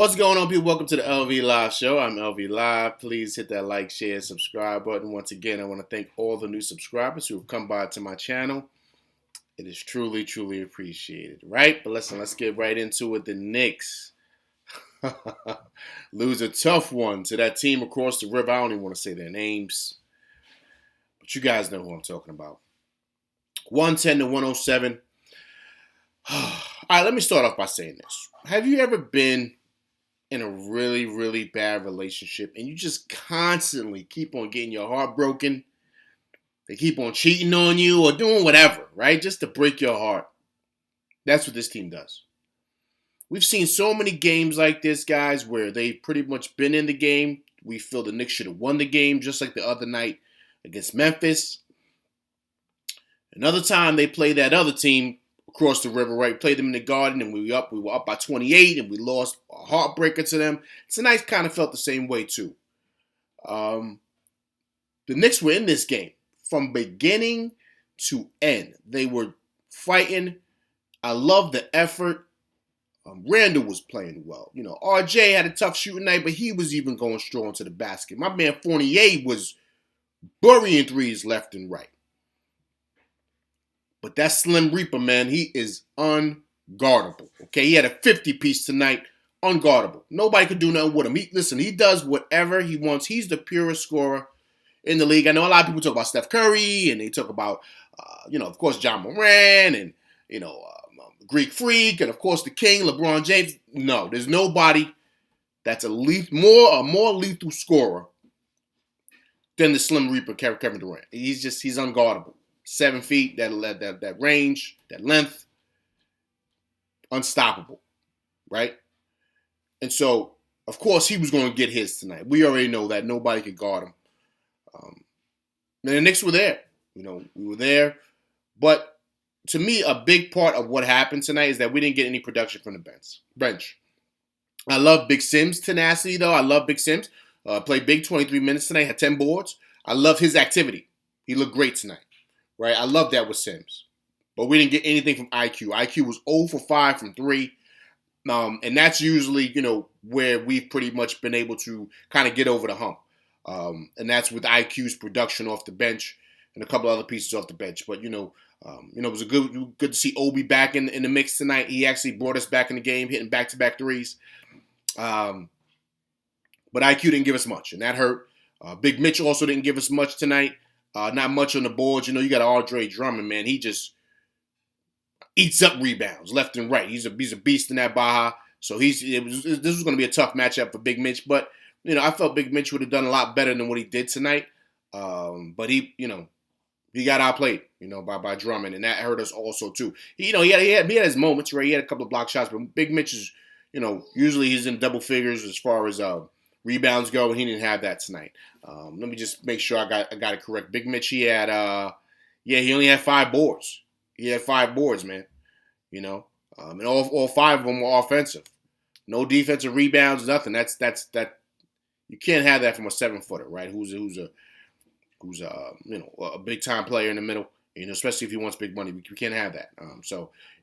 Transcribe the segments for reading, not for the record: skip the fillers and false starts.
What's going on, people? Welcome to the LV Live Show. I'm LV Live. Please hit that like, share, subscribe button. Once again, I want to thank all the new subscribers who have come by to my channel. It is truly, truly appreciated, right? But listen, let's get right into it. The Knicks lose a tough one to that team across the river. I don't even want to say their names, but you guys know who I'm talking about. 110 to 107. All right, let me start off by saying this. Have you ever been in a really, really bad relationship and you just constantly keep on getting your heart broken? They keep on cheating on you or doing whatever, right? Just to break your heart. That's what this team does. We've seen so many games like this, guys, where they've pretty much been in the game. We feel the Knicks should have won the game, just like the other night against Memphis. Another time they played that other team across the river, right? Played them in the Garden, and we were up by 28, and we lost a heartbreaker to them. Tonight kind of felt the same way too. The Knicks were in this game from beginning to end. They were fighting. I love the effort. Randall was playing well. You know, RJ had a tough shooting night, but he was even going strong to the basket. My man Fournier was burying threes left and right. But that Slim Reaper, man, he is unguardable. Okay, he had a 50-piece tonight, unguardable. Nobody could do nothing with him. He does whatever he wants. He's the purest scorer in the league. I know a lot of people talk about Steph Curry, and they talk about, of course, John Moran, and, Greek Freak, and, of course, the King, LeBron James. No, there's nobody that's a more lethal scorer than the Slim Reaper, Kevin Durant. He's unguardable. 7 feet, that range, that length, unstoppable, right? And so, of course, he was going to get his tonight. We already know that nobody could guard him. And the Knicks were there. We were there. But to me, a big part of what happened tonight is that we didn't get any production from the bench. I love Big Sims' tenacity, though. I love Big Sims. Played big 23 minutes tonight, had 10 boards. I love his activity. He looked great tonight. Right, I love that with Sims. But we didn't get anything from IQ. IQ was 0 for 5 from 3. And that's usually, where we've pretty much been able to kind of get over the hump. And that's with IQ's production off the bench and a couple other pieces off the bench. But, it was good to see Obi back in the mix tonight. He actually brought us back in the game, hitting back-to-back threes. But IQ didn't give us much, and that hurt. Big Mitch also didn't give us much tonight. Not much on the boards. You got Andre Drummond, man. He just eats up rebounds left and right. He's a beast in that Baja. So this was going to be a tough matchup for Big Mitch. But, I felt Big Mitch would have done a lot better than what he did tonight. But he got outplayed, by Drummond. And that hurt us also, too. He had his moments, right? He had a couple of block shots. But Big Mitch is, usually he's in double figures as far as rebounds go, and he didn't have that tonight. Let me just make sure I got it correct. Big Mitch, he had, he only had 5 boards. He had 5 boards, man. And all 5 of them were offensive. No defensive rebounds, nothing. That's you can't have that from a 7-footer, right? Who's a big time player in the middle. Especially if he wants big money, we can't have that.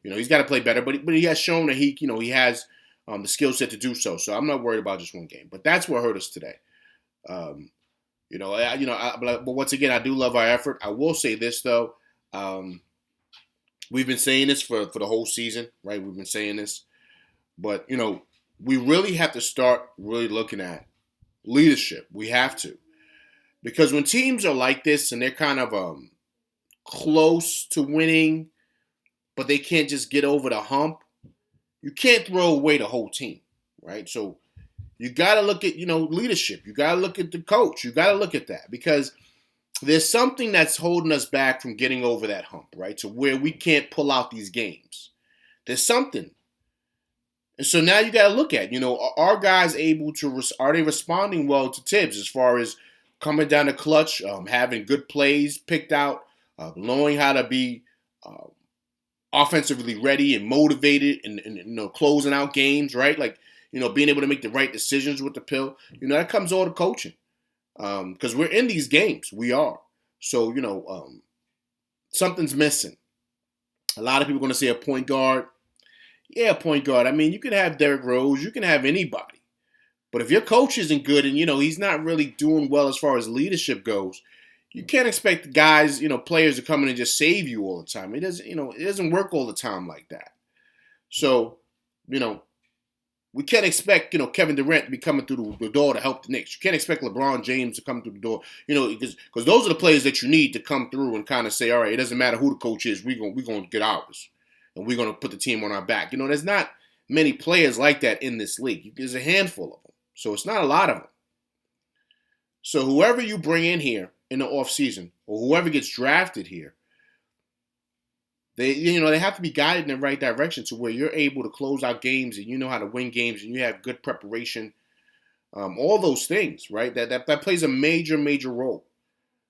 He's got to play better, but he has shown that he has the skill set to do so. So I'm not worried about just one game. But that's what hurt us today. But once again, I do love our effort. I will say this, though. We've been saying this for the whole season, right? We've been saying this. But, we really have to start really looking at leadership. We have to. Because when teams are like this and they're kind of close to winning, but they can't just get over the hump, you can't throw away the whole team, right? So you got to look at, leadership. You got to look at the coach. You got to look at that because there's something that's holding us back from getting over that hump, right? To where we can't pull out these games. There's something. And so now you got to look at, are guys able to, are they responding well to Tibbs as far as coming down the clutch, having good plays picked out, knowing how to be offensively ready and motivated and closing out games, right? Like, being able to make the right decisions with the pill. That comes all to coaching. Because we're in these games. We are. So, something's missing. A lot of people are going to say a point guard. Yeah, point guard. I mean, you can have Derrick Rose, you can have anybody. But if your coach isn't good and, he's not really doing well as far as leadership goes, you can't expect guys, players to come in and just save you all the time. It doesn't work all the time like that. So, you know, we can't expect, Kevin Durant to be coming through the door to help the Knicks. You can't expect LeBron James to come through the door, because those are the players that you need to come through and kind of say, all right, it doesn't matter who the coach is, we're going to get ours, and we're going to put the team on our back. There's not many players like that in this league. There's a handful of them, so it's not a lot of them. So whoever you bring in here in the offseason, or whoever gets drafted here, they have to be guided in the right direction to where you're able to close out games and you know how to win games and you have good preparation. All those things, right? That plays a major role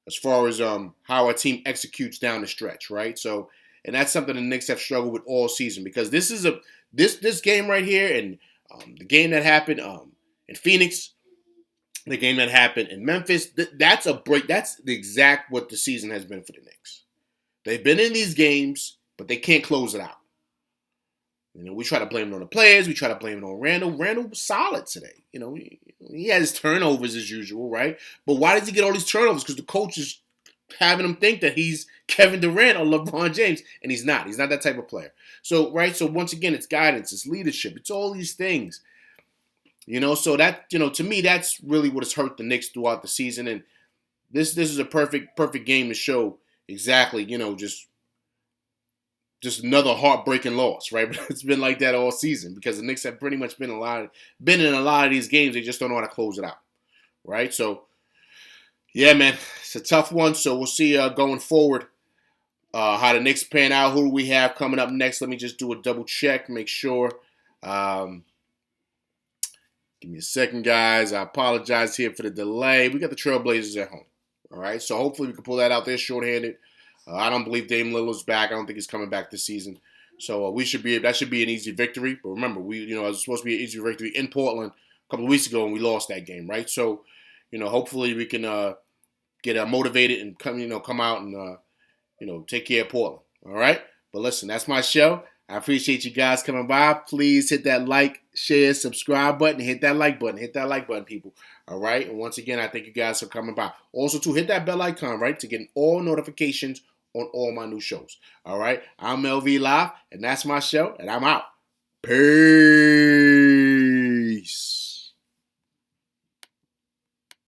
as far as how a team executes down the stretch, right? So, and that's something the Knicks have struggled with all season, because this is this game right here, and the game that happened in Phoenix, the game that happened in Memphis, that's a break. That's the exact what the season has been for the Knicks. They've been in these games, but they can't close it out. We try to blame it on the players. We try to blame it on Randall. Randall was solid today. He has turnovers as usual, right? But why does he get all these turnovers? Because the coach is having him think that he's Kevin Durant or LeBron James, and he's not. He's not that type of player. So, right? So, once again, it's guidance, it's leadership, it's all these things. So that, to me, that's really what has hurt the Knicks throughout the season. And this is a perfect game to show exactly, just another heartbreaking loss, right? But it's been like that all season, because the Knicks have pretty much been in a lot of these games. They just don't know how to close it out, right? So, yeah, man, it's a tough one. So we'll see going forward how the Knicks pan out. Who do we have coming up next? Let me just do a double check, make sure. Give me a second, guys. I apologize here for the delay. We got the Trailblazers at home, all right? So hopefully we can pull that out there shorthanded. I don't believe Dame Lillard's back. I don't think he's coming back this season. So that should be an easy victory. But remember, it was supposed to be an easy victory in Portland a couple of weeks ago, and we lost that game, right? So, hopefully we can get motivated and come out and take care of Portland. All right. But listen, that's my show. I appreciate you guys coming by. Please hit that like, share, subscribe button. Hit that like button. Hit that like button, people. All right. And once again, I thank you guys for coming by. Also, to hit that bell icon, right, to get all notifications on all my new shows. All right. I'm LV Live, and that's my show, and I'm out. Peace.